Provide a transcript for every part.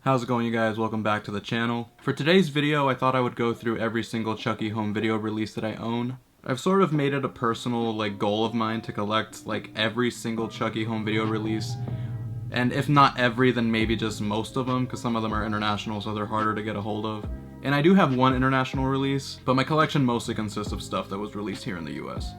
How's it going, you guys? Welcome back to the channel. For today's video, I thought I would go through every single Chucky home video release that I own. I've sort of made it a personal goal of mine to collect every single Chucky home video release. And if not every, then maybe just most of them, because some of them are international, so they're harder to get a hold of. And I do have one international release, but my collection mostly consists of stuff that was released here in the US.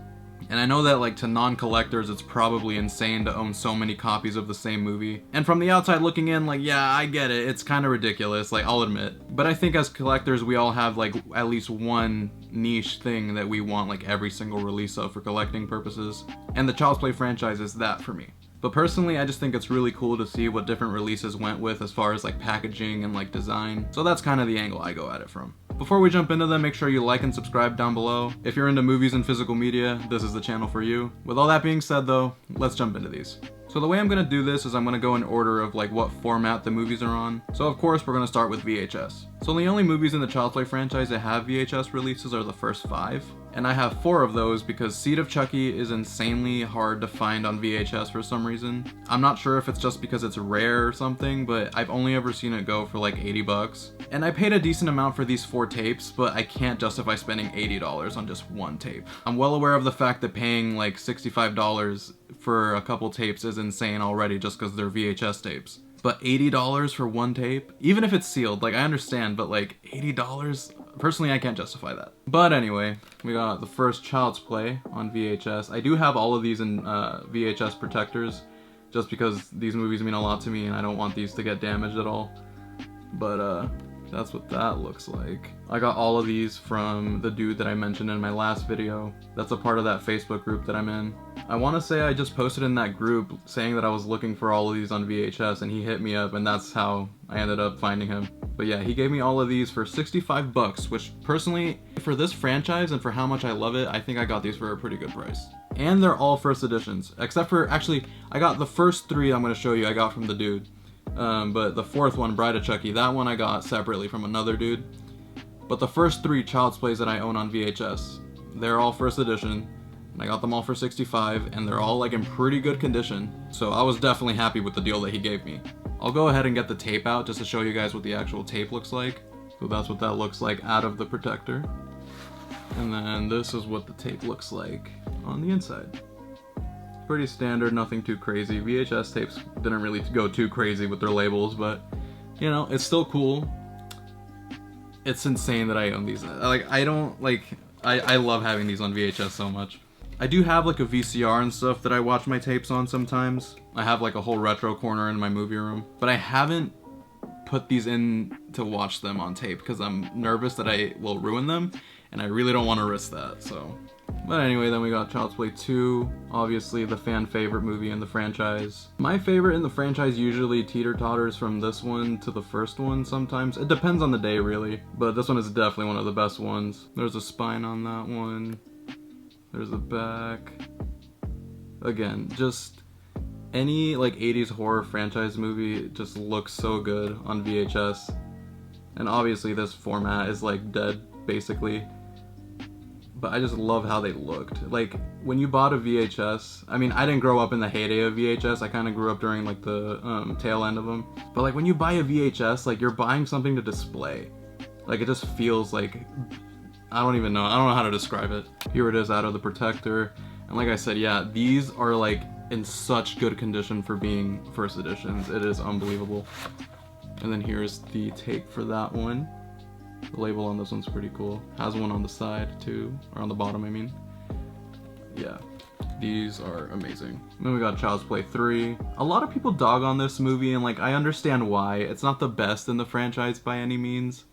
And I know that to non-collectors it's probably insane to own so many copies of the same movie. And from the outside looking in, yeah, I get it, it's kind of ridiculous, I'll admit. But I think as collectors we all have at least one niche thing that we want every single release of for collecting purposes. And the Child's Play franchise is that for me. But personally, I just think it's really cool to see what different releases went with as far as packaging and design. So that's kind of the angle I go at it from. Before we jump into them, make sure you like and subscribe down below. If you're into movies and physical media, this is the channel for you. With all that being said though, let's jump into these. So the way I'm gonna do this is I'm gonna go in order of what format the movies are on. So of course we're gonna start with VHS. So the only movies in the Child's Play franchise that have VHS releases are the first 5. And I have 4 of those because Seed of Chucky is insanely hard to find on VHS for some reason. I'm not sure if it's just because it's rare or something, but I've only ever seen it go for 80 bucks. And I paid a decent amount for these 4 tapes, but I can't justify spending $80 on just one tape. I'm well aware of the fact that paying $65 for a couple tapes is insane already just because they're VHS tapes. But $80 for one tape? Even if it's sealed, I understand, but $80? Personally, I can't justify that. But anyway, we got the first Child's Play on VHS. I do have all of these in VHS protectors, just because these movies mean a lot to me and I don't want these to get damaged at all. But that's what that looks like. I got all of these from the dude that I mentioned in my last video. That's a part of that Facebook group that I'm in. I want to say I just posted in that group saying that I was looking for all of these on VHS and he hit me up and that's how I ended up finding him. But yeah, he gave me all of these for 65 bucks, which personally, for this franchise and for how much I love it, I think I got these for a pretty good price. And they're all first editions, except for, actually, I got the first 3 I'm going to show you I got from the dude. But the 4th one, Bride of Chucky, that one I got separately from another dude. But the first 3 Child's Plays that I own on VHS, they're all first edition. And I got them all for 65 and they're all in pretty good condition. So I was definitely happy with the deal that he gave me. I'll go ahead and get the tape out just to show you guys what the actual tape looks like. So that's what that looks like out of the protector. And then this is what the tape looks like on the inside. Pretty standard, nothing too crazy. VHS tapes didn't really go too crazy with their labels, but you know, it's still cool. It's insane that I own these. I love having these on VHS so much. I do have a VCR and stuff that I watch my tapes on sometimes. I have a whole retro corner in my movie room, but I haven't put these in to watch them on tape because I'm nervous that I will ruin them and I really don't want to risk that, so. But anyway, then we got Child's Play 2, obviously the fan favorite movie in the franchise. My favorite in the franchise usually teeter-totters from this one to the first one sometimes. It depends on the day really, but this one is definitely one of the best ones. There's a spine on that one. There's the back. Again, just any 80s horror franchise movie just looks so good on VHS. And obviously this format is dead, basically. But I just love how they looked. When you bought a VHS, I mean, I didn't grow up in the heyday of VHS, I kind of grew up during the tail end of them. But when you buy a VHS, you're buying something to display. It just feels I don't even know. I don't know how to describe it. Here it is out of the protector. And like I said, yeah, these are in such good condition for being first editions. It is unbelievable. And then here's the tape for that one. The label on this one's pretty cool. Has one on the side too, or on the bottom I mean. Yeah, these are amazing. And then we got Child's Play 3. A lot of people dog on this movie and I understand why. It's not the best in the franchise by any means.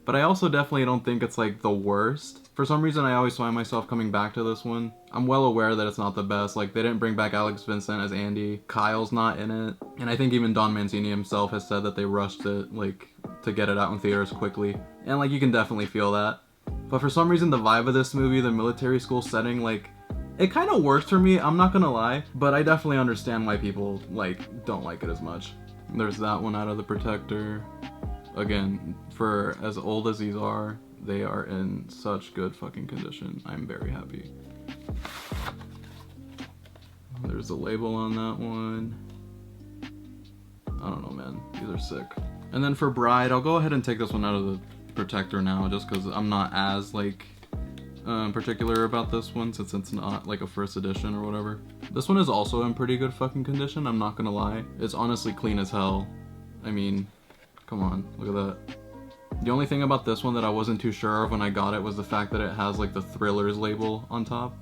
But I also definitely don't think it's the worst. For some reason I always find myself coming back to this one. I'm well aware that it's not the best. They didn't bring back Alex Vincent as Andy. Kyle's not in it. And I think even Don Mancini himself has said that they rushed it to get it out in theaters quickly. And you can definitely feel that. But for some reason the vibe of this movie, the military school setting, it kind of works for me, I'm not gonna lie. But I definitely understand why people don't like it as much. There's that one out of the protector. Again, for as old as these are, they are in such good fucking condition. I'm very happy. There's a label on that one. I don't know, man. These are sick. And then for Bride, I'll go ahead and take this one out of the protector now, just because I'm not as like particular about this one, since it's not like a first edition or whatever. This one is also in pretty good fucking condition, I'm not gonna lie. It's honestly clean as hell. I mean, come on, look at that. The only thing about this one that I wasn't too sure of when I got it was the fact that it has like the Thrillers label on top.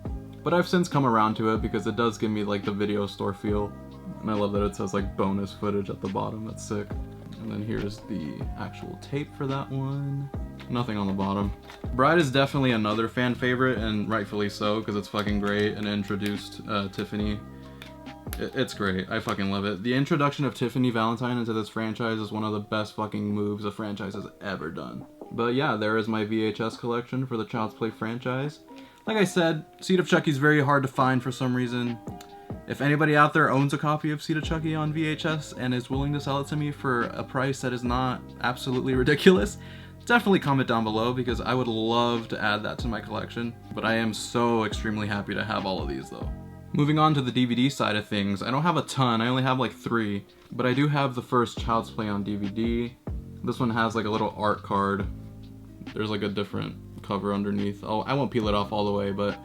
But I've since come around to it because it does give me like the video store feel. And I love that it says like bonus footage at the bottom, that's sick. And then here's the actual tape for that one. Nothing on the bottom. Bride is definitely another fan favorite, and rightfully so, because it's fucking great and it introduced Tiffany. It's great. I fucking love it. The introduction of Tiffany Valentine into this franchise is one of the best fucking moves a franchise has ever done. But yeah, there is my VHS collection for the Child's Play franchise. Like I said, Seed of Chucky is very hard to find for some reason. If anybody out there owns a copy of Seed of Chucky on VHS and is willing to sell it to me for a price that is not absolutely ridiculous, definitely comment down below, because I would love to add that to my collection. But I am so extremely happy to have all of these though. Moving on to the DVD side of things, I don't have a ton, I only have like 3, but I do have the first Child's Play on DVD. This one has like a little art card. There's like a different cover underneath. Oh, I won't peel it off all the way, but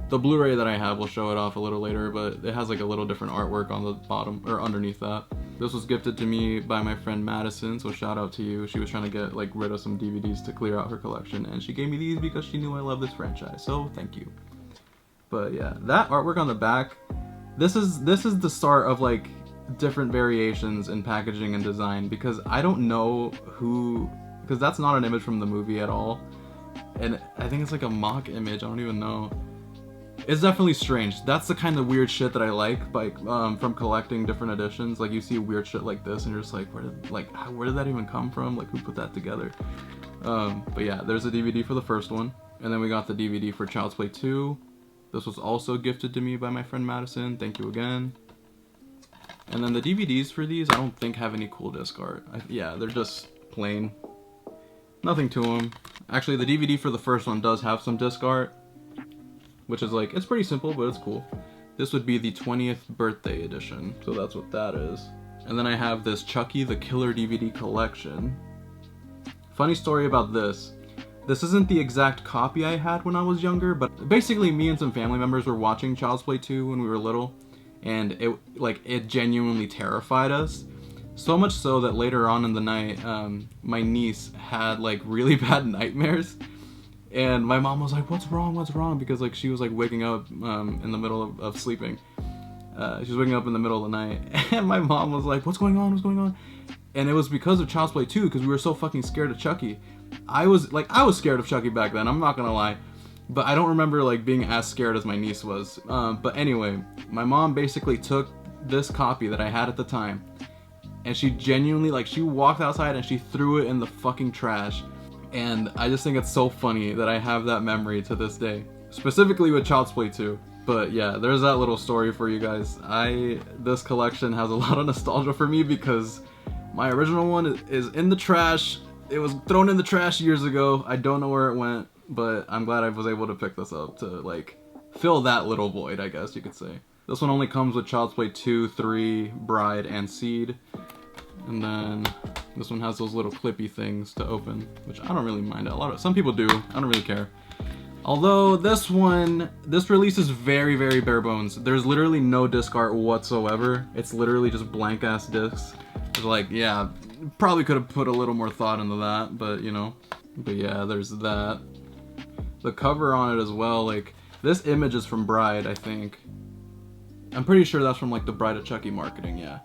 the Blu-ray that I have will show it off a little later, but it has like a little different artwork on the bottom, or underneath that. This was gifted to me by my friend Madison, so shout out to you. She was trying to get like rid of some DVDs to clear out her collection, and she gave me these because she knew I love this franchise, so thank you. But yeah, that artwork on the back, this is the start of like different variations in packaging and design, because I don't know who, because that's not an image from the movie at all, and I think it's like a mock image, I don't even know. It's definitely strange. That's the kind of weird shit that I like from collecting different editions. Like you see weird shit like this and you're just like, where did that even come from? Like who put that together? But yeah, there's a DVD for the first one, and then we got the DVD for Child's Play 2. This was also gifted to me by my friend Madison. Thank you again. And then the DVDs for these, I don't think have any cool disc art. Yeah, they're just plain. Nothing to them. Actually, the DVD for the first one does have some disc art, which is like, it's pretty simple, but it's cool. This would be the 20th birthday edition, so that's what that is. And then I have this Chucky the Killer DVD collection. Funny story about this. This isn't the exact copy I had when I was younger, but basically me and some family members were watching Child's Play 2 when we were little, and it genuinely terrified us. So much so that later on in the night, my niece had like really bad nightmares, and my mom was like, what's wrong? Because like she was like waking up in the middle of sleeping. She was waking up in the middle of the night, and my mom was like, what's going on? And it was because of Child's Play 2, because we were so fucking scared of Chucky. I was scared of Chucky back then, I'm not gonna lie, but I don't remember like being as scared as my niece was. But anyway, my mom basically took this copy that I had at the time, and she genuinely, like, she walked outside and she threw it in the fucking trash. And I just think it's so funny that I have that memory to this day, specifically with Child's Play 2. But yeah, there's that little story for you guys. This collection has a lot of nostalgia for me because my original one is in the trash. It was thrown in the trash years ago. I don't know where it went, but I'm glad I was able to pick this up to like fill that little void, I guess you could say. This one only comes with Child's Play 2, 3, Bride, and Seed. And then this one has those little clippy things to open, which I don't really mind. Some people do. I don't really care. Although this release is very, very bare bones. There's literally no disc art whatsoever. It's literally just blank ass discs. It's like, yeah, probably could have put a little more thought into that, but you know. But yeah, there's that. The cover on it as well, like, this image is from Bride, I think. I'm pretty sure that's from like the Bride of Chucky marketing, yeah.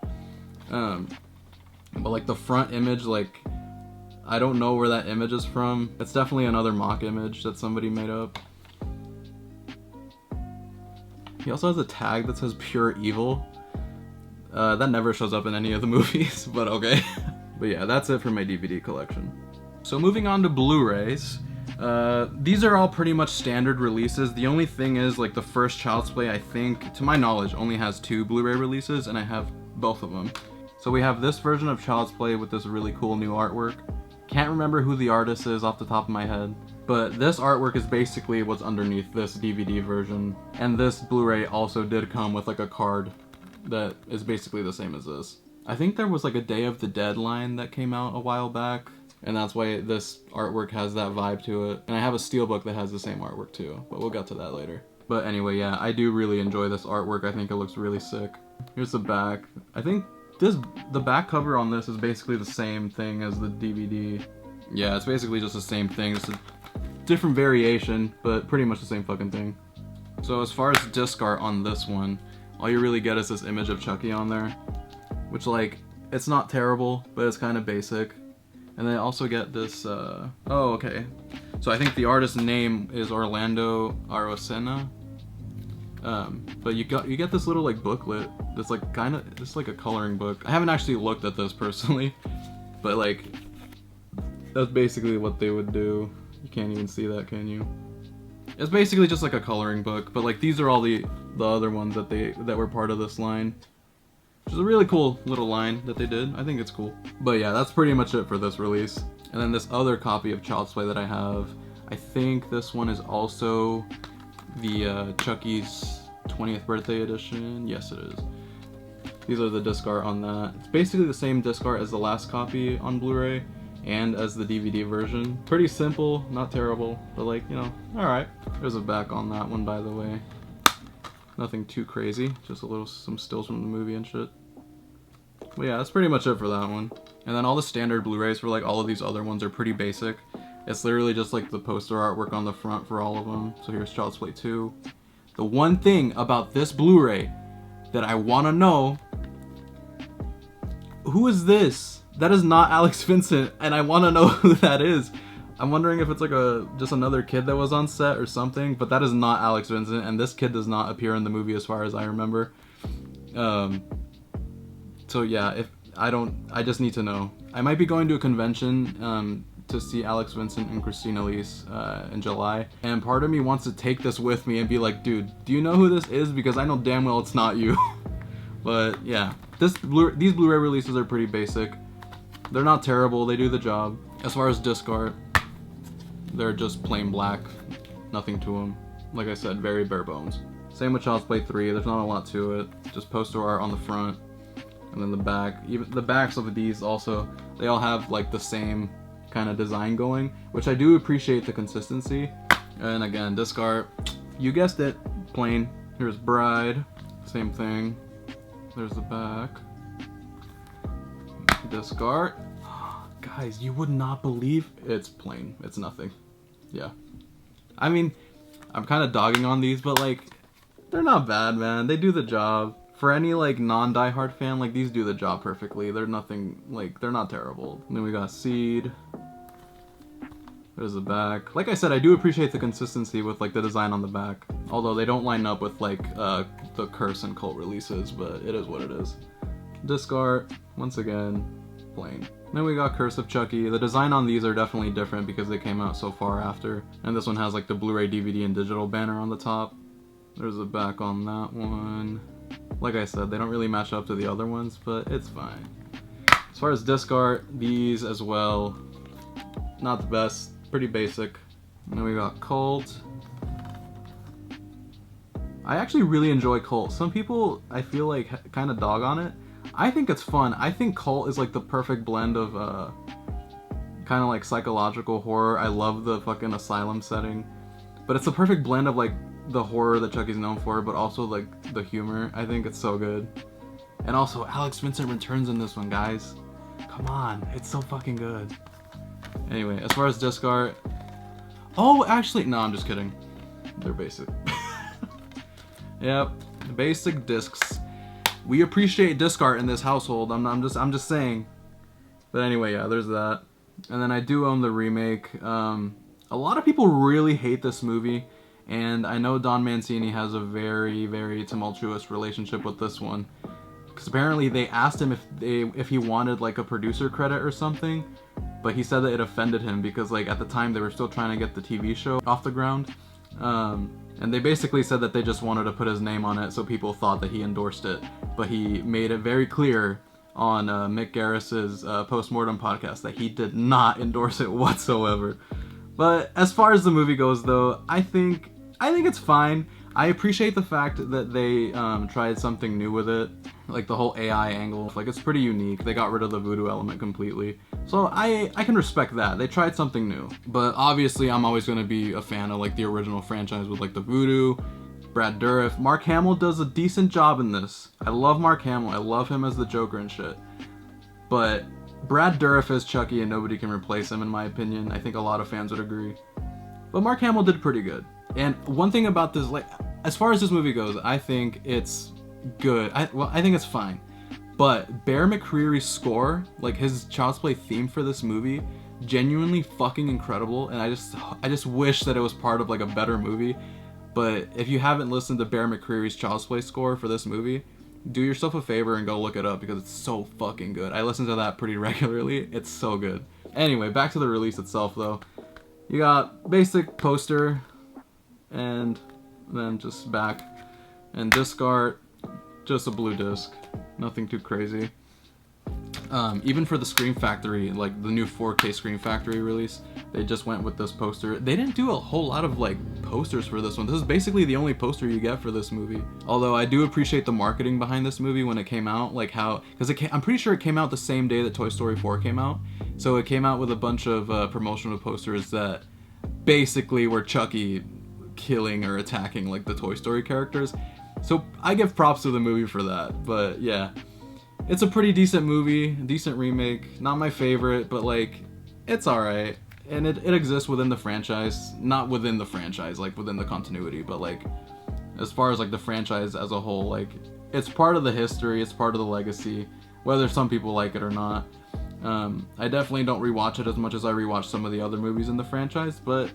But like the front image, like, I don't know where that image is from. It's definitely another mock image that somebody made up. He also has a tag that says Pure Evil. That never shows up in any of the movies, but okay. But yeah, that's it for my DVD collection. So moving on to Blu-rays. These are all pretty much standard releases. The only thing is, like, the first Child's Play, I think, to my knowledge, only has 2 Blu-ray releases, and I have both of them. So we have this version of Child's Play with this really cool new artwork. Can't remember who the artist is off the top of my head, but this artwork is basically what's underneath this DVD version. And this Blu-ray also did come with like a card that is basically the same as this. I think there was like a Day of the Dead line that came out a while back, and that's why this artwork has that vibe to it. And I have a steelbook that has the same artwork too, but we'll get to that later. But anyway, yeah, I do really enjoy this artwork. I think it looks really sick. Here's the back. I think the back cover on this is basically the same thing as the DVD. Yeah, it's basically just the same thing, just a different variation, but pretty much the same fucking thing. So as far as disc art on this one, all you really get is this image of Chucky on there, which, like, it's not terrible, but it's kind of basic. And then I also get this, oh, okay. So I think the artist's name is Orlando Arocena. But you get this little, like, booklet that's like it's like a coloring book. I haven't actually looked at this personally, but like that's basically what they would do. You can't even see that, can you? It's basically just like a coloring book, but like these are all the other ones that were part of this line, which is a really cool little line that they did. I think it's cool. But yeah, that's pretty much it for this release. And then this other copy of Child's Play that I have, I think this one is also the Chucky's 20th birthday edition. Yes, it is. These are the disc art on that. It's basically the same disc art as the last copy on Blu-ray and as the DVD version. Pretty simple, not terrible, but like, you know, alright. There's a back on that one, by the way. Nothing too crazy, just some stills from the movie and shit. But yeah, that's pretty much it for that one. And then all the standard Blu-rays for like all of these other ones are pretty basic. It's literally just like the poster artwork on the front for all of them. So here's Child's Play 2. The one thing about this Blu-ray that I want to know, who is this? That is not Alex Vincent, and I want to know who that is. I'm wondering if it's like just another kid that was on set or something, but that is not Alex Vincent, and this kid does not appear in the movie as far as I remember. So yeah, I just need to know. I might be going to a convention to see Alex Vincent and Christina Elise in July, and part of me wants to take this with me and be like, dude, do you know who this is? Because I know damn well it's not you. But yeah, these Blu-ray releases are pretty basic. They're not terrible, they do the job. As far as disc art, they're just plain black, nothing to them. Like I said, very bare bones. Same with Child's Play 3, there's not a lot to it. Just poster art on the front, and then the back. Even the backs of these also, they all have like the same kind of design going, which I do appreciate the consistency. And again, disc art, you guessed it, plain. Here's Bride, same thing. There's the back. Disc art. Guys, you would not believe it's plain. It's nothing. Yeah. I mean, I'm kind of dogging on these, but like, they're not bad, man. They do the job. For any like non-Die Hard fan, like these do the job perfectly. They're nothing, like, they're not terrible. And then we got Seed. There's the back. Like I said, I do appreciate the consistency with like the design on the back. Although they don't line up with like the Curse and Cult releases, but it is what it is. Disc art, once again, plain. Then we got Curse of Chucky. The design on these are definitely different because they came out so far after. And this one has like the Blu-ray, DVD, and digital banner on the top. There's a back on that one. Like I said, they don't really match up to the other ones, but it's fine. As far as disc art, these as well, not the best. Pretty basic. And then we got Cult. I actually really enjoy Cult. Some people, I feel like, kind of dog on it. I think it's fun. I think Cult is like the perfect blend of kind of like psychological horror. I love the fucking asylum setting. But it's the perfect blend of like the horror that Chucky's known for, but also like the humor. I think it's so good. And also, Alex Vincent returns in this one, guys. Come on, it's so fucking good. Anyway, as far as disc art, oh, actually, no, I'm just kidding. They're basic. Yep, basic discs. We appreciate disc art in this household. I'm just saying. But anyway, yeah, there's that. And then I do own the remake. A lot of people really hate this movie, and I know Don Mancini has a very, very tumultuous relationship with this one. Because apparently they asked him if he wanted like a producer credit or something, but he said that it offended him because like at the time they were still trying to get the TV show off the ground. And they basically said that they just wanted to put his name on it so people thought that he endorsed it. But he made it very clear on Mick Garris's Postmortem podcast that he did not endorse it whatsoever. But as far as the movie goes though, I think it's fine. I appreciate the fact that they tried something new with it. like the whole AI angle, like it's pretty unique. They got rid of the voodoo element completely. So I can respect that. They tried something new. But obviously I'm always going to be a fan of like the original franchise with like the voodoo, Brad Dourif. Mark Hamill does a decent job in this. I love Mark Hamill. I love him as the Joker and shit. But Brad Dourif as Chucky, and nobody can replace him in my opinion. I think a lot of fans would agree. But Mark Hamill did pretty good. And one thing about this, like, as far as this movie goes, I think it's good. I think it's fine. But Bear McCreary's score, like his Child's Play theme for this movie, genuinely fucking incredible. And I just wish that it was part of like a better movie. But if you haven't listened to Bear McCreary's Child's Play score for this movie, do yourself a favor and go look it up because it's so fucking good. I listen to that pretty regularly. It's so good. Anyway, back to the release itself though. You got basic poster and then just back and disc art, just a blue disc, nothing too crazy. Even for the Scream Factory, like the new 4K Scream Factory release, they just went with this poster. They didn't do a whole lot of like posters for this one. This is basically the only poster you get for this movie. Although I do appreciate the marketing behind this movie when it came out, like how, because I'm pretty sure it came out the same day that Toy Story 4 came out. So it came out with a bunch of promotional posters that basically were Chucky killing or attacking like the Toy Story characters. So I give props to the movie for that. But yeah, it's a pretty decent movie, decent remake. Not my favorite, but like it's alright. And it exists within the franchise. Not within the franchise, like within the continuity, but like as far as like the franchise as a whole, like it's part of the history, it's part of the legacy, whether some people like it or not. I definitely don't rewatch it as much as I rewatch some of the other movies in the franchise, but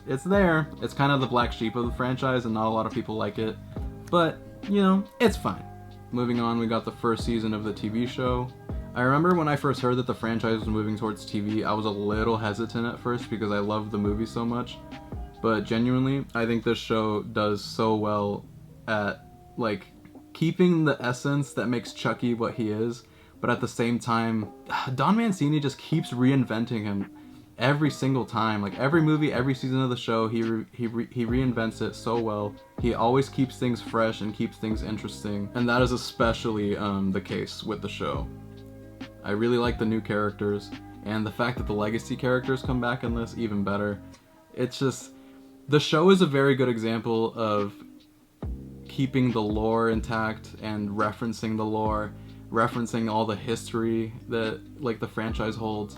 it's there. It's kind of the black sheep of the franchise and not a lot of people like it, but you know, it's fine. Moving on, we got the first season of the TV show. I remember when I first heard that the franchise was moving towards TV, I was a little hesitant at first because I loved the movie so much. But genuinely, I think this show does so well at like keeping the essence that makes Chucky what he is, but at the same time, Don Mancini just keeps reinventing him every single time. Like every movie, every season of the show, he reinvents it so well. He always keeps things fresh and keeps things interesting, and that is especially the case with the show. I really like the new characters, and the fact that the legacy characters come back in this, even better. It's just, the show is a very good example of keeping the lore intact and referencing the lore, referencing all the history that like the franchise holds.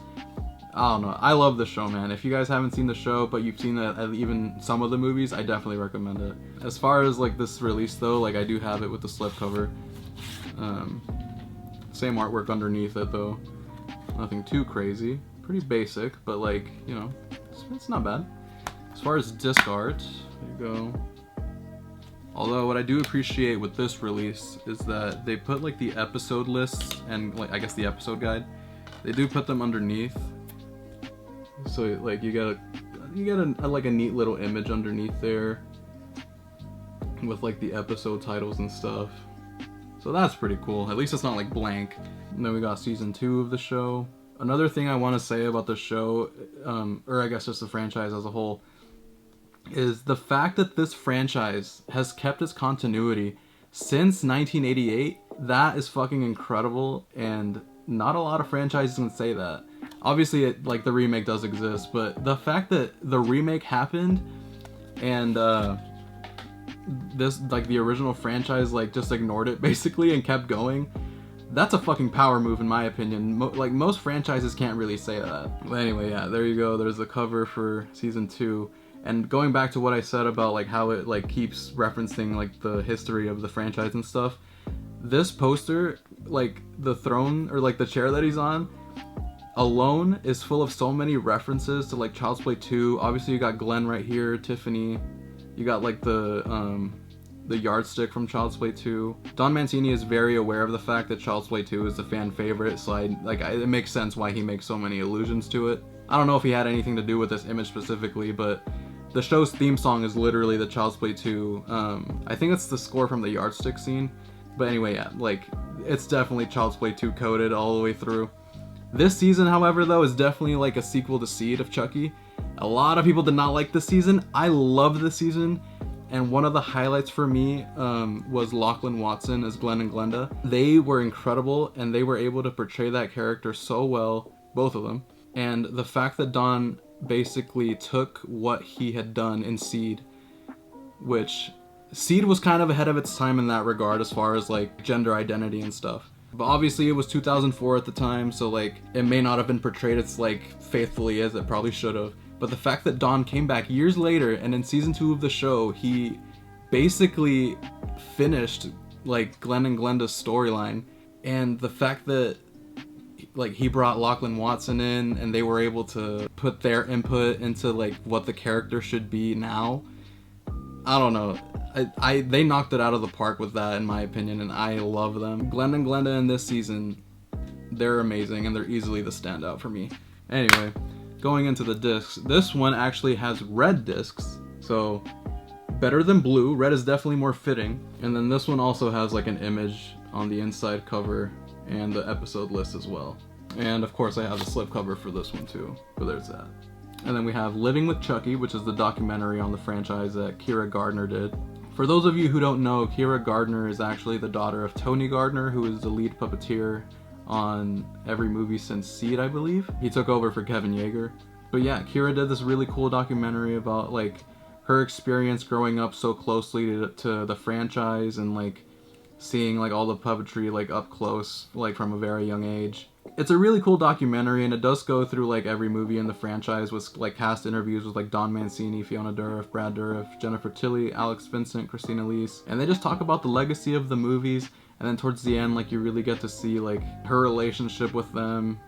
I don't know. I love the show, man. If you guys haven't seen the show, but you've seen even some of the movies, I definitely recommend it. As far as like this release though, like I do have it with the slipcover. Same artwork underneath it though. Nothing too crazy. Pretty basic, but like, you know, it's not bad. As far as disc art, there you go. Although what I do appreciate with this release is that they put like the episode lists and like I guess the episode guide. They do put them underneath. So like you get like a neat little image underneath there with like the episode titles and stuff. So that's pretty cool. At least it's not like blank. And then we got season 2 of the show. Another thing I want to say about the show, or I guess just the franchise as a whole, is the fact that this franchise has kept its continuity since 1988. That is fucking incredible, and not a lot of franchises can say that. Obviously, like the remake does exist, but the fact that the remake happened and this like the original franchise like just ignored it basically and kept going, that's a fucking power move in my opinion. Like most franchises can't really say that. But anyway, yeah, there you go. There's the cover for season 2. And going back to what I said about like how it like keeps referencing like the history of the franchise and stuff, this poster, like the throne or like the chair that he's on alone is full of so many references to like Child's Play 2. Obviously you got Glenn right here, Tiffany. You got like the yardstick from Child's Play 2. Don Mancini is very aware of the fact that Child's Play 2 is a fan favorite, so it makes sense why he makes so many allusions to it. I don't know if he had anything to do with this image specifically, but the show's theme song is literally the Child's Play 2. I think it's the score from the yardstick scene. But anyway, yeah, like it's definitely Child's Play 2 coded all the way through. This season, however, though, is definitely like a sequel to Seed of Chucky. A lot of people did not like this season. I love this season. And one of the highlights for me was Lachlan Watson as Glenn and Glenda. They were incredible, and they were able to portray that character so well, both of them. And the fact that Don basically took what he had done in Seed, which Seed was kind of ahead of its time in that regard as far as like gender identity and stuff. But obviously it was 2004 at the time, so like it may not have been portrayed as like faithfully as it probably should have. But the fact that Don came back years later, and in season 2 of the show, he basically finished like Glenn and Glenda's storyline, and the fact that like he brought Lachlan Watson in, and they were able to put their input into like what the character should be now. I don't know. They knocked it out of the park with that, in my opinion, and I love them. Glenn and Glenda in this season, they're amazing, and they're easily the standout for me. Anyway, going into the discs, this one actually has red discs, so better than blue. Red is definitely more fitting. And then this one also has like an image on the inside cover and the episode list as well. And of course I have the slipcover for this one too, but there's that. And then we have Living with Chucky, which is the documentary on the franchise that Kira Gardner did. For those of you who don't know, Kira Gardner is actually the daughter of Tony Gardner, who is the lead puppeteer on every movie since Seed, I believe. He took over for Kevin Yeager. But yeah, Kira did this really cool documentary about like her experience growing up so closely to the franchise, and like seeing like all the puppetry like up close, like from a very young age. It's a really cool documentary, and it does go through like every movie in the franchise with like cast interviews with like Don Mancini, Fiona Dourif, Brad Dourif, Jennifer Tilly, Alex Vincent, Christina Leese, and they just talk about the legacy of the movies. And then towards the end, like you really get to see like her relationship with them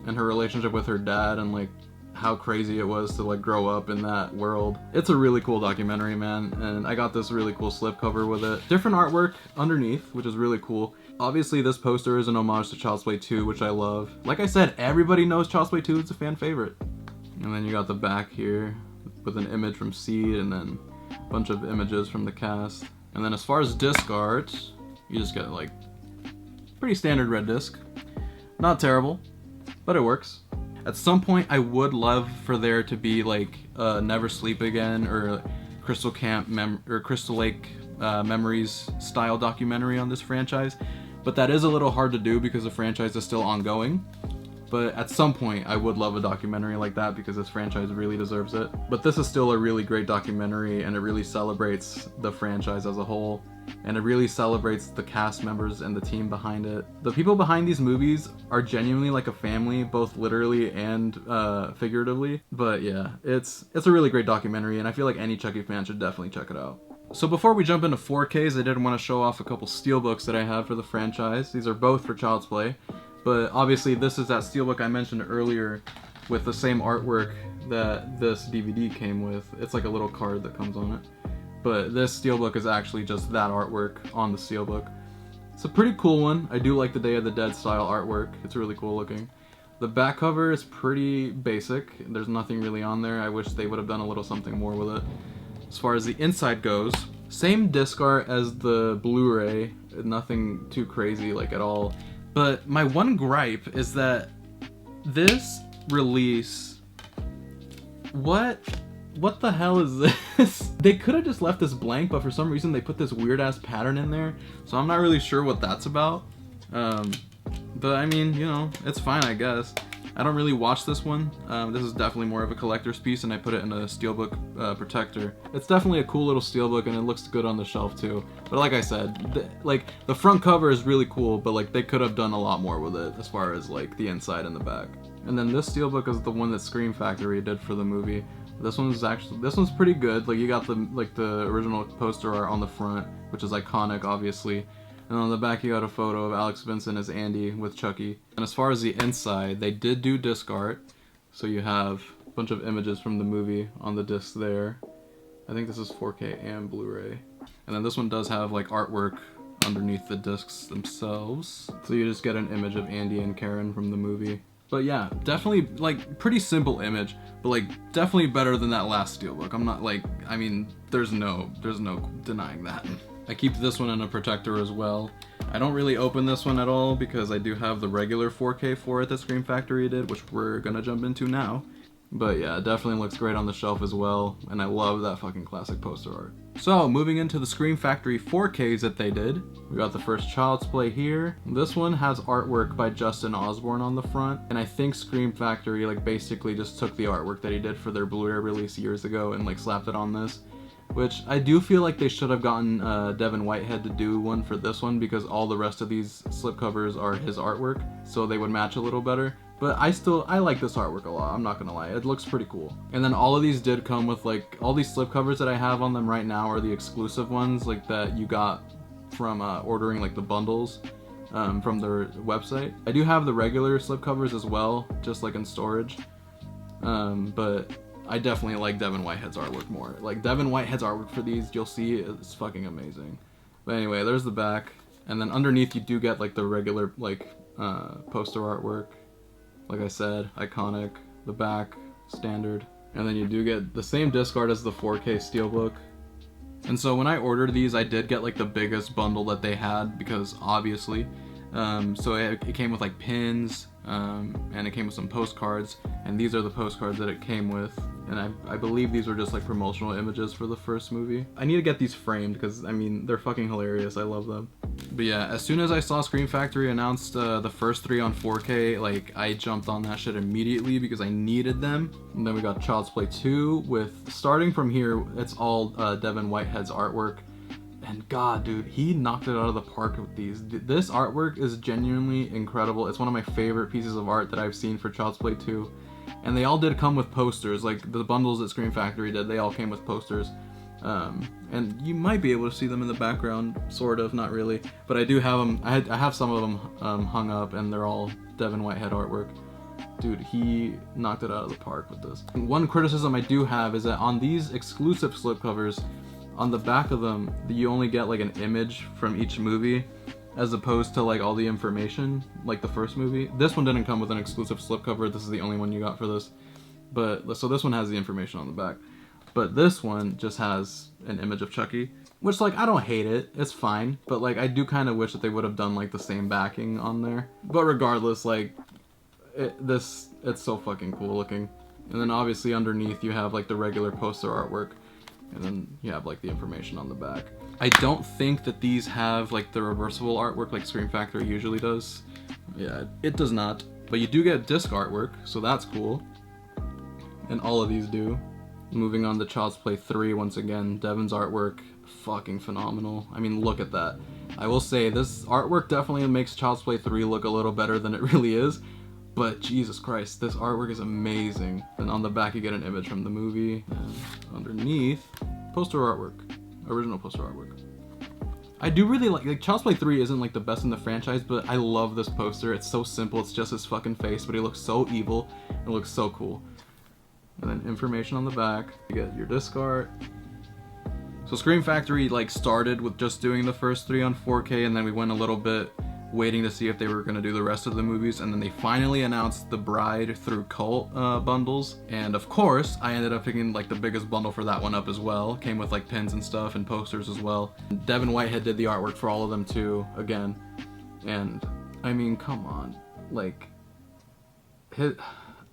and her relationship with her dad, and like how crazy it was to like grow up in that world. It's a really cool documentary, man, and I got this really cool slipcover with it. Different artwork underneath, which is really cool. Obviously this poster is an homage to Child's Play 2, which I love. Like I said, everybody knows Child's Play 2 is a fan favorite. And then you got the back here with an image from Seed, and then a bunch of images from the cast. And then as far as disc art, you just get like pretty standard red disc. Not terrible, but it works. At some point, I would love for there to be like Never Sleep Again or Crystal Lake Memories style documentary on this franchise, but that is a little hard to do because the franchise is still ongoing. But at some point, I would love a documentary like that because this franchise really deserves it. But this is still a really great documentary, and it really celebrates the franchise as a whole, and it really celebrates the cast members and the team behind it. The people behind these movies are genuinely like a family, both literally and figuratively. But yeah, it's a really great documentary, and I feel like any Chucky fan should definitely check it out. So before we jump into 4Ks, I did want to show off a couple steelbooks that I have for the franchise. These are both for Child's Play, but obviously this is that steelbook I mentioned earlier with the same artwork that this DVD came with. It's like a little card that comes on it. But this steelbook is actually just that artwork on the steelbook. It's a pretty cool one. I do like the Day of the Dead style artwork. It's really cool looking. The back cover is pretty basic. There's nothing really on there. I wish they would have done a little something more with it. As far as the inside goes, same disc art as the Blu-ray. Nothing too crazy like at all. But my one gripe is that this release, what the hell is this? They could have just left this blank, but for some reason they put this weird ass pattern in there, so I'm not really sure what that's about. But I mean, you know, it's fine, I guess. I don't really watch this one. This is definitely more of a collector's piece, and I put it in a steelbook protector. It's definitely a cool little steelbook, and it looks good on the shelf too. But like I said, the front cover is really cool, but like they could have done a lot more with it as far as like the inside and the back. And then this steelbook is the one that Scream Factory did for the movie. This one's pretty good. Like you got the original poster art on the front, which is iconic, obviously. And on the back you got a photo of Alex Vincent as Andy with Chucky. And as far as the inside, they did do disc art. So you have a bunch of images from the movie on the disc there. I think this is 4K and Blu-ray. And then this one does have like artwork underneath the discs themselves. So you just get an image of Andy and Karen from the movie. But yeah, definitely like pretty simple image, but like definitely better than that last steelbook. I'm not like, I mean, there's no denying that. I keep this one in a protector as well. I don't really open this one at all because I do have the regular 4K for it that Scream Factory did, which we're gonna jump into now. But yeah, it definitely looks great on the shelf as well, and I love that fucking classic poster art. So, moving into the Scream Factory 4Ks that they did, we got the first Child's Play here. This one has artwork by Justin Osborne on the front, and I think Scream Factory like basically just took the artwork that he did for their Blu-ray release years ago and like slapped it on this. Which I do feel like they should have gotten Devin Whitehead to do one for this one, because all the rest of these slipcovers are his artwork, so they would match a little better. But I like this artwork a lot, I'm not gonna lie, it looks pretty cool. And then all of these did come with like, all these slipcovers that I have on them right now are the exclusive ones, like that you got from ordering like the bundles from their website. I do have the regular slipcovers as well, just like in storage, but I definitely like Devin Whitehead's artwork more. Like Devin Whitehead's artwork for these, you'll see, it's fucking amazing. But anyway, there's the back, and then underneath you do get like the regular like poster artwork. Like I said, iconic, the back, standard. And then you do get the same disc art as the 4K Steelbook. And so when I ordered these, I did get like the biggest bundle that they had, because obviously. So it came with like pins, and it came with some postcards, and these are the postcards that it came with. And I believe these were just like promotional images for the first movie. I need to get these framed, because I mean, they're fucking hilarious, I love them. But yeah, as soon as I saw Scream Factory announced the first 3 on 4K, like I jumped on that shit immediately because I needed them. And then we got Child's Play 2 with, starting from here, it's all Devin Whitehead's artwork. And god, dude, he knocked it out of the park with these. This artwork is genuinely incredible. It's one of my favorite pieces of art that I've seen for Child's Play 2. And they all did come with posters, like the bundles that Scream Factory did, they all came with posters. And you might be able to see them in the background, sort of, not really. But I do have them, I have some of them hung up, and they're all Devin Whitehead artwork. Dude, he knocked it out of the park with this. And one criticism I do have is that on these exclusive slipcovers, on the back of them, you only get like an image from each movie, as opposed to like all the information, like the first movie. This one didn't come with an exclusive slipcover, this is the only one you got for this. But, so this one has the information on the back. But this one just has an image of Chucky, which like, I don't hate it, it's fine. But like, I do kind of wish that they would have done like the same backing on there. But regardless, like, it's so fucking cool looking. And then obviously underneath you have like the regular poster artwork. And then you have like the information on the back. I don't think that these have like the reversible artwork like Scream Factory usually does. Yeah, it does not. But you do get disc artwork, so that's cool. And all of these do. Moving on to Child's Play 3, once again, Devin's artwork, fucking phenomenal. I mean, look at that. I will say, this artwork definitely makes Child's Play 3 look a little better than it really is. But Jesus Christ, this artwork is amazing. And on the back you get an image from the movie. And underneath, poster artwork. Original poster artwork. I do really like Child's Play 3 isn't like the best in the franchise, but I love this poster. It's so simple, it's just his fucking face, but he looks so evil. It looks so cool. And then information on the back. You get your disc art. So Scream Factory like started with just doing the first 3 on 4K, and then we went a little bit waiting to see if they were going to do the rest of the movies, and then they finally announced the Bride through Cult bundles. And of course I ended up picking like the biggest bundle for that one up as well. Came with like pins and stuff and posters as well. Devin Whitehead did the artwork for all of them too, again. And I mean, come on, like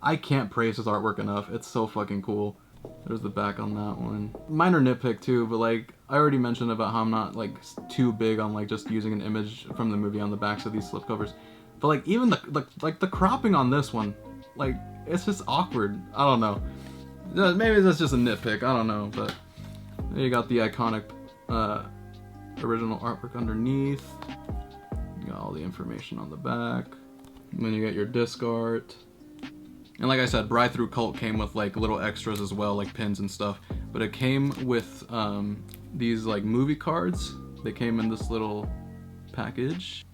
I can't praise his artwork enough. It's so fucking cool. There's the back on that one. Minor nitpick too, but like I already mentioned about how I'm not like too big on like just using an image from the movie on the backs of these slipcovers. But like even the cropping on this one, like it's just awkward. I don't know. Maybe that's just a nitpick. I don't know. But you got the iconic original artwork underneath. You got all the information on the back. And then you got your disc art. And like I said, Bride Through Cult came with like little extras as well, like pins and stuff. But it came with these like movie cards. They came in this little package.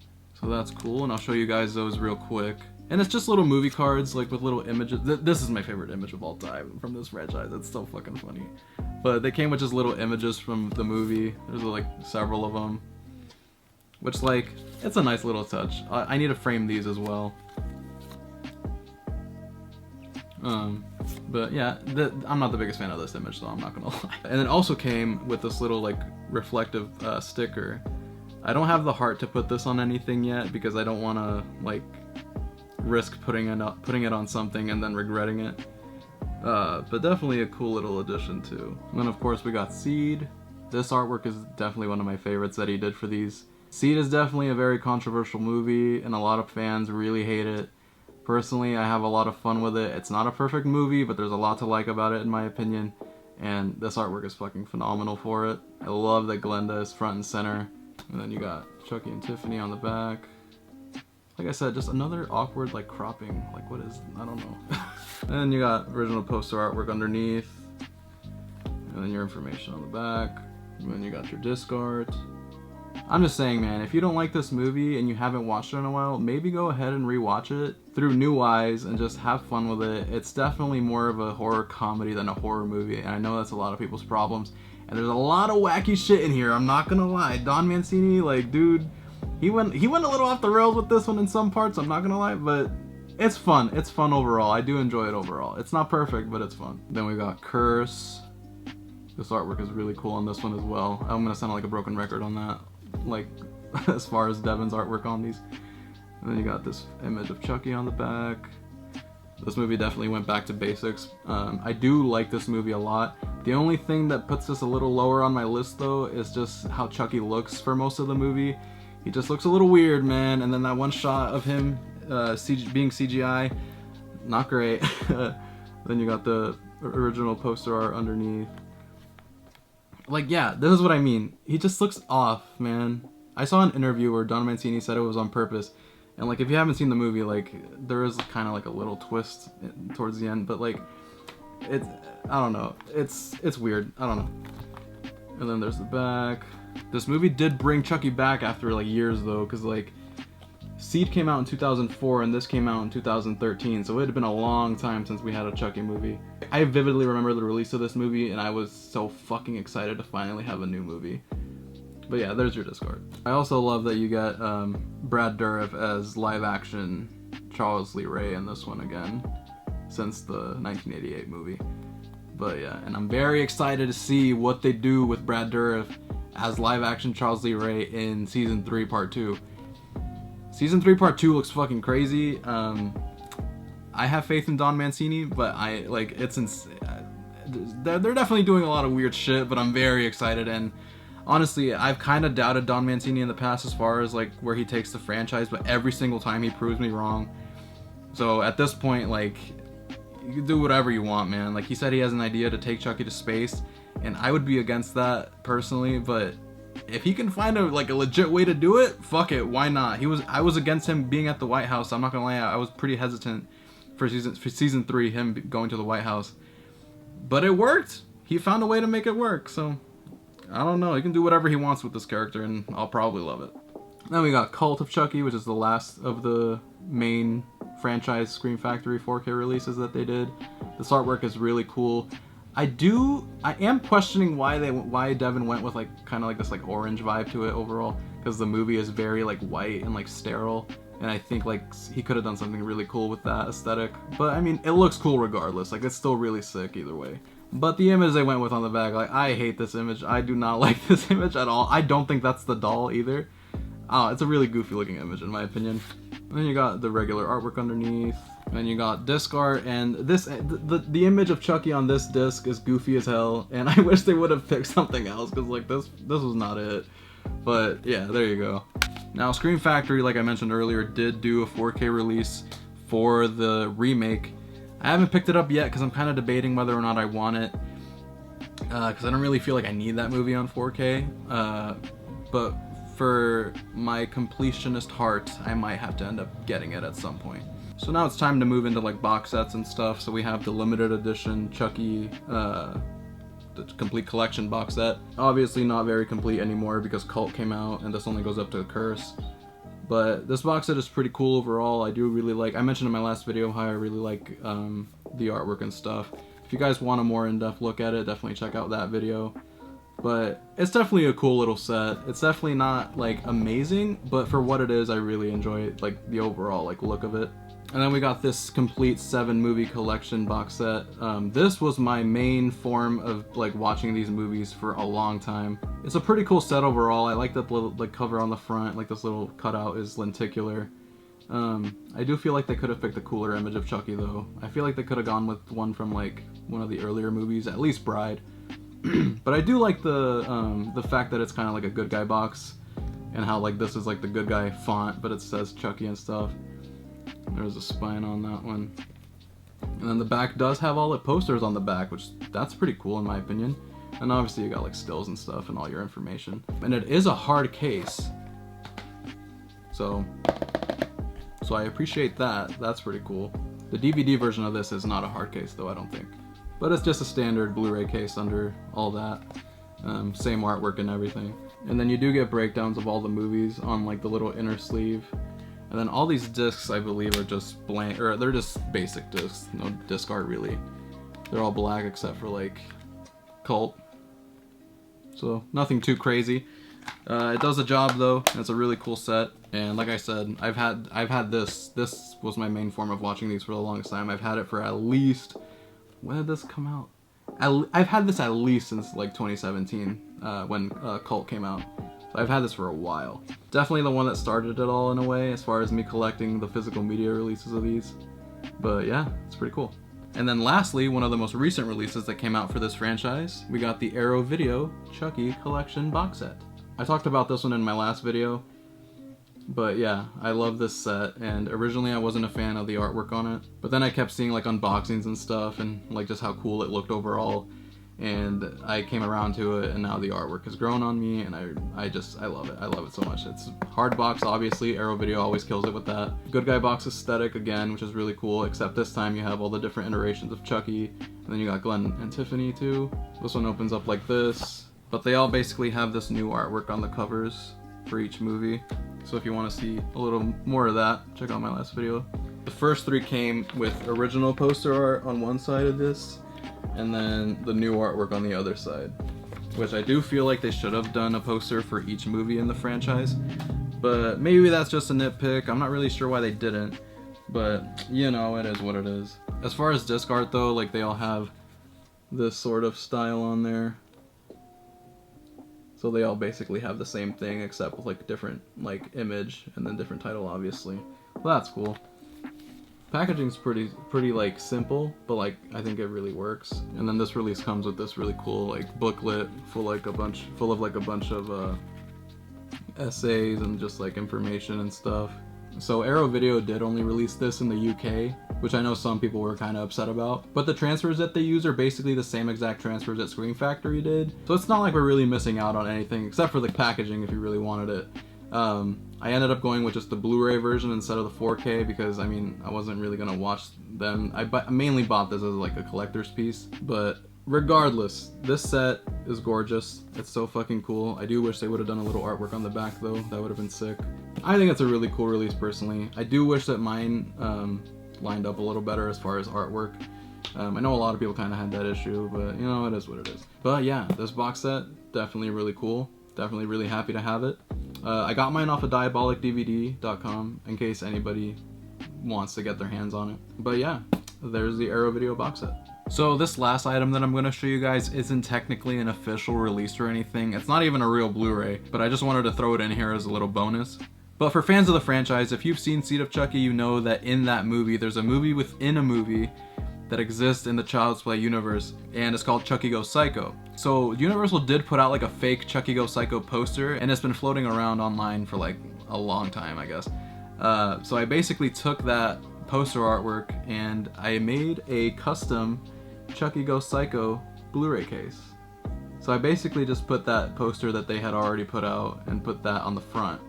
So that's cool, and I'll show you guys those real quick. And it's just little movie cards like with little images. This is my favorite image of all time from this franchise. It's so fucking funny. But they came with just little images from the movie. There's like several of them. Which like, it's a nice little touch. I need to frame these as well. But yeah, I'm not the biggest fan of this image, so I'm not gonna lie. And it also came with this little like reflective sticker. I don't have the heart to put this on anything yet because I don't want to like risk putting it on something and then regretting it. But definitely a cool little addition too. And then of course we got Seed. This artwork is definitely one of my favorites that he did for these. Seed is definitely a very controversial movie, and a lot of fans really hate it. Personally, I have a lot of fun with it. It's not a perfect movie, but there's a lot to like about it in my opinion. And this artwork is fucking phenomenal for it. I love that Glenda is front and center. And then you got Chucky and Tiffany on the back. Like I said, just another awkward like cropping. Like what is, I don't know. And then you got original poster artwork underneath. And then your information on the back. And then you got your disc art. I'm just saying, man, if you don't like this movie and you haven't watched it in a while, maybe go ahead and rewatch it through new eyes and just have fun with it. It's definitely more of a horror comedy than a horror movie, and I know that's a lot of people's problems. And there's a lot of wacky shit in here, I'm not gonna lie. Don Mancini, like, dude, he went a little off the rails with this one in some parts, I'm not gonna lie, but it's fun. It's fun overall. I do enjoy it overall. It's not perfect, but it's fun. Then we got Curse. This artwork is really cool on this one as well. I'm gonna sound like a broken record on that, like as far as Devin's artwork on these. And then you got this image of Chucky on the back. This movie definitely went back to basics. I do like this movie a lot. The only thing that puts this a little lower on my list though is just how Chucky looks for most of the movie. He just looks a little weird, man. And then that one shot of him being CGI, not great. Then you got the original poster art underneath. Like, yeah, this is what I mean. He just looks off, man. I saw an interview where Don Mancini said it was on purpose. And, like, if you haven't seen the movie, like, there is kind of, like, a little twist towards the end. But, like, it's, I don't know. It's weird. I don't know. And then there's the back. This movie did bring Chucky back after, like, years, though. Because, like, Seed came out in 2004 and this came out in 2013. So it had been a long time since we had a Chucky movie. I vividly remember the release of this movie, and I was so fucking excited to finally have a new movie. But yeah, there's your Discord. I also love that you get Brad Dourif as live-action Charles Lee Ray in this one again, since the 1988 movie. But yeah, and I'm very excited to see what they do with Brad Dourif as live-action Charles Lee Ray in Season 3 Part 2. Season 3 Part 2 looks fucking crazy. I have faith in Don Mancini, but they're definitely doing a lot of weird shit, but I'm very excited. And honestly, I've kind of doubted Don Mancini in the past as far as like where he takes the franchise, but every single time he proves me wrong. So at this point, like, you can do whatever you want, man. Like, he said he has an idea to take Chucky to space, and I would be against that personally, but if he can find a legit way to do it, fuck it, why not? I was against him being at the White House. I'm not gonna lie, I was pretty hesitant for season 3, him going to the White House, but it worked. He found a way to make it work. So I don't know, he can do whatever he wants with this character, and I'll probably love it. Then we got Cult of Chucky, which is the last of the main franchise Scream Factory 4K releases that they did. This artwork is really cool. I am questioning why Devin went with like kind of like this like orange vibe to it overall, because the movie is very like white and like sterile, and I think like he could have done something really cool with that aesthetic. But I mean, it looks cool regardless. Like, it's still really sick either way. But the image they went with on the back, like, I hate this image. I do not like this image at all. I don't think that's the doll either. It's a really goofy looking image in my opinion. And then you got the regular artwork underneath. And then you got disc art, and this the image of Chucky on this disc is goofy as hell, and I wish they would have picked something else, because like this was not it. But yeah, there you go. Now Scream Factory, like I mentioned earlier, did do a 4K release for the remake. I haven't picked it up yet because I'm kind of debating whether or not I want it, because I don't really feel like I need that movie on 4K. But for my completionist heart, I might have to end up getting it at some point. So now it's time to move into like box sets and stuff. So we have the limited edition Chucky, the complete collection box set. Obviously not very complete anymore because Cult came out and this only goes up to Curse. But this box set is pretty cool overall. I do really like, I mentioned in my last video how I really like the artwork and stuff. If you guys want a more in-depth look at it, definitely check out that video. But it's definitely a cool little set. It's definitely not like amazing, but for what it is, I really enjoy it, like the overall like look of it. And then we got this complete 7 movie collection box set. This was my main form of like watching these movies for a long time. It's a pretty cool set overall. I like that little like cover on the front, like this little cutout is lenticular. I do feel like they could have picked a cooler image of Chucky though. I feel like they could have gone with one from like one of the earlier movies, at least Bride. But I do like the fact that it's kind of like a good guy box, and how like this is like the good guy font, but it says Chucky and stuff. There's a spine on that one. And then the back does have all the posters on the back, which that's pretty cool in my opinion. And obviously you got like stills and stuff and all your information. And it is a hard case. So I appreciate that. That's pretty cool. The DVD version of this is not a hard case though, I don't think. But it's just a standard Blu-ray case under all that. Same artwork and everything. And then you do get breakdowns of all the movies on like the little inner sleeve. And then all these discs, I believe, are just blank, or they're just basic discs, no disc art really. They're all black except for like Cult. So nothing too crazy. It does the job though, and it's a really cool set. And like I said, I've had this was my main form of watching these for the longest time. I've had it for at least, when did this come out? I've had this at least since like 2017, when Cult came out. So I've had this for a while. Definitely the one that started it all in a way, as far as me collecting the physical media releases of these. But yeah, it's pretty cool. And then lastly, one of the most recent releases that came out for this franchise, we got the Arrow Video Chucky Collection box set. I talked about this one in my last video, but yeah, I love this set, and originally I wasn't a fan of the artwork on it, but then I kept seeing like unboxings and stuff, and like just how cool it looked overall, and I came around to it, and now the artwork has grown on me, and I love it. I love it so much. It's hard box, obviously. Arrow Video always kills it with that. Good guy box aesthetic again, which is really cool, except this time you have all the different iterations of Chucky, and then you got Glenn and Tiffany too. This one opens up like this, but they all basically have this new artwork on the covers for each movie. So if you want to see a little more of that, check out my last video. The first three came with original poster art on one side of this, and then the new artwork on the other side, which I do feel like they should have done a poster for each movie in the franchise, but maybe that's just a nitpick. I'm not really sure why they didn't, but you know, it is what it is. As far as disc art though, like they all have this sort of style on there. So they all basically have the same thing except with like different like image and then different title obviously. Well, that's cool. Packaging's pretty like simple, but like I think it really works. And then this release comes with this really cool like booklet full of like a bunch of essays and just like information and stuff. So Arrow Video did only release this in the UK, which I know some people were kind of upset about. But the transfers that they use are basically the same exact transfers that Scream Factory did. So it's not like we're really missing out on anything, except for the packaging if you really wanted it. I ended up going with just the Blu-ray version instead of the 4K because, I mean, I wasn't really going to watch them. I mainly bought this as like a collector's piece. But regardless, this set is gorgeous. It's so fucking cool. I do wish they would have done a little artwork on the back though. That would have been sick. I think it's a really cool release personally. I do wish that mine lined up a little better as far as artwork. I know a lot of people kind of had that issue, but you know, it is what it is. But yeah, this box set, definitely really cool. Definitely really happy to have it. I got mine off of diabolicdvd.com in case anybody wants to get their hands on it. But yeah, there's the Arrow Video box set. So this last item that I'm going to show you guys isn't technically an official release or anything. It's not even a real Blu-ray, but I just wanted to throw it in here as a little bonus. But for fans of the franchise, if you've seen Seed of Chucky, you know that in that movie, there's a movie within a movie that exists in the Child's Play universe, and it's called Chucky Goes Psycho. So Universal did put out like a fake Chucky Goes Psycho poster, and it's been floating around online for like a long time, I guess. So I basically took that poster artwork and I made a custom Chucky Goes Psycho Blu-ray case. So I basically just put that poster that they had already put out and put that on the front.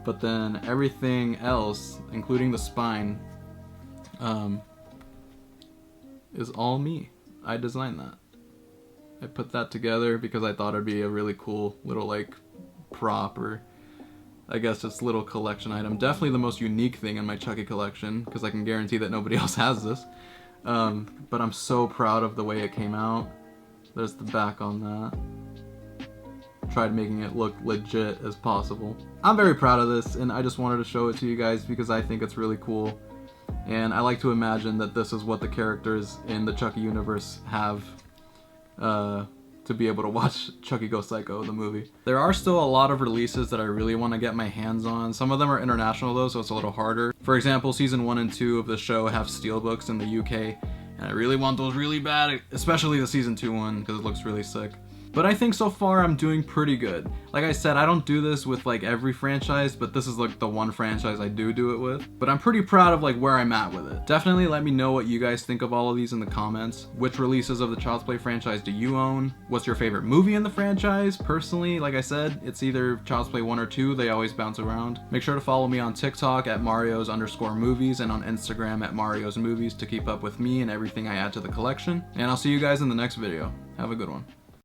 But then everything else, including the spine, is all me. I designed that. I put that together because I thought it'd be a really cool little like prop, or I guess just little collection item. Definitely the most unique thing in my Chucky collection because I can guarantee that nobody else has this. But I'm so proud of the way it came out. There's the back on that. Tried making it look legit as possible. I'm very proud of this, and I just wanted to show it to you guys because I think it's really cool. And I like to imagine that this is what the characters in the Chucky universe have to be able to watch Chucky Go Psycho, the movie. There are still a lot of releases that I really want to get my hands on. Some of them are international though, so it's a little harder. For example, season 1 and 2 of the show have steelbooks in the UK, and I really want those really bad, especially the season 2 one, because it looks really sick. But I think so far I'm doing pretty good. Like I said, I don't do this with like every franchise, but this is like the one franchise I do it with. But I'm pretty proud of like where I'm at with it. Definitely let me know what you guys think of all of these in the comments. Which releases of the Child's Play franchise do you own? What's your favorite movie in the franchise? Personally, like I said, it's either Child's Play 1 or 2. They always bounce around. Make sure to follow me on TikTok at Marios_movies and on Instagram at Marios Movies to keep up with me and everything I add to the collection. And I'll see you guys in the next video. Have a good one.